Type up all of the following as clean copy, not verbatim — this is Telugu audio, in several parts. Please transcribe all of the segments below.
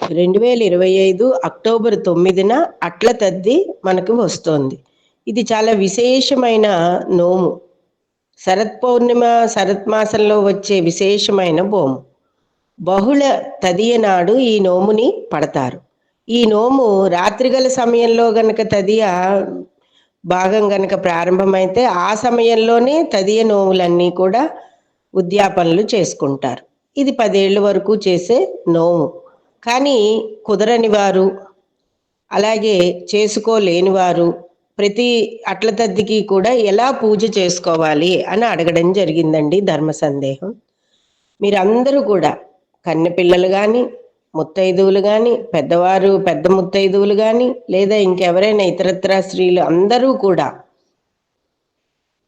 2025 అక్టోబర్ 9న అట్ల తద్ది మనకు వస్తోంది. ఇది చాలా విశేషమైన నోము. శరత్ పౌర్ణిమ, శరత్ మాసంలో వచ్చే విశేషమైన నోము. బహుళ తదియ నాడు ఈ నోముని పడతారు. ఈ నోము రాత్రిగల సమయంలో గనక తదియ భాగం గనక ప్రారంభమైతే ఆ సమయంలోనే తదియ నోములన్నీ కూడా ఉద్యాపనలు చేసుకుంటారు. ఇది 10 ఏళ్ళ వరకు చేసే నోము. కానీ కుదరని వారు, అలాగే చేసుకోలేని వారు ప్రతి అట్ల తద్దికి కూడా ఎలా పూజ చేసుకోవాలి అని అడగడం జరిగిందండి ధర్మ సందేహం. మీరందరూ కూడా కన్నెపిల్లలు కానీ, ముత్తైదువులు కానీ, పెద్దవారు పెద్ద ముత్తైదువులు కానీ, లేదా ఇంకెవరైనా ఇతరత్రా స్త్రీలు అందరూ కూడా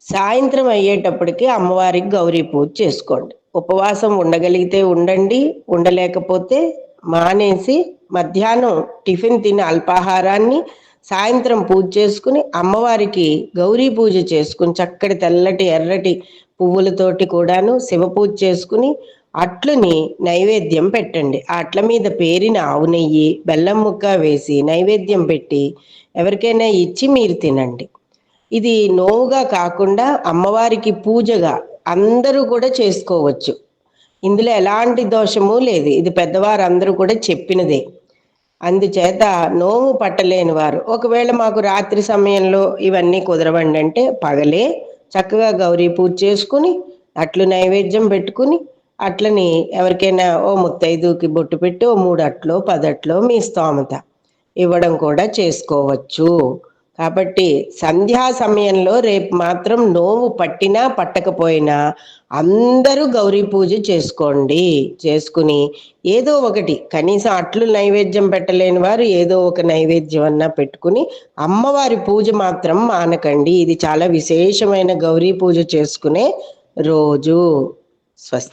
సాయంత్రం అయ్యేటప్పటికి అమ్మవారికి గౌరీ పూజ చేసుకోండి. ఉపవాసం ఉండగలిగితే ఉండండి, ఉండలేకపోతే మానేసి మధ్యాహ్నం టిఫిన్ తిని అల్పాహారాన్ని సాయంత్రం పూజ చేసుకుని అమ్మవారికి గౌరీ పూజ చేసుకుని చక్కటి తెల్లటి ఎర్రటి పువ్వులతోటి కూడాను శివ పూజ చేసుకుని అట్లుని నైవేద్యం పెట్టండి. ఆ అట్ల మీద పేరిన ఆవు నెయ్యి, బెల్లం ముక్క వేసి నైవేద్యం పెట్టి ఎవరికైనా ఇచ్చి మీరు తినండి. ఇది నోవుగా కాకుండా అమ్మవారికి పూజగా అందరూ కూడా చేసుకోవచ్చు. ఇందులో ఎలాంటి దోషము లేదు. ఇది పెద్దవారు అందరూ కూడా చెప్పినదే. అందుచేత నోము పట్టలేని వారు ఒకవేళ మాకు రాత్రి సమయంలో ఇవన్నీ కుదరవండి అంటే పగలే చక్కగా గౌరీ పూజ చేసుకుని అట్లు నైవేద్యం పెట్టుకుని అట్లని ఎవరికైనా ఓ ముత్తైదుకి బొట్టు పెట్టి ఓ 3 అట్లో 10 అట్లో మీ స్తోమత ఇవ్వడం కూడా చేసుకోవచ్చు. కాబట్టి సంధ్యా సమయంలో రేపు మాత్రం నోము పట్టినా పట్టకపోయినా అందరూ గౌరీ పూజ చేసుకోండి. చేసుకుని ఏదో ఒకటి కనీసం అట్లు నైవేద్యం పెట్టలేని వారు ఏదో ఒక నైవేద్యం అన్నా పెట్టుకుని అమ్మవారి పూజ మాత్రం మానకండి. ఇది చాలా విశేషమైన గౌరీ పూజ చేసుకునే రోజు. స్వస్తి.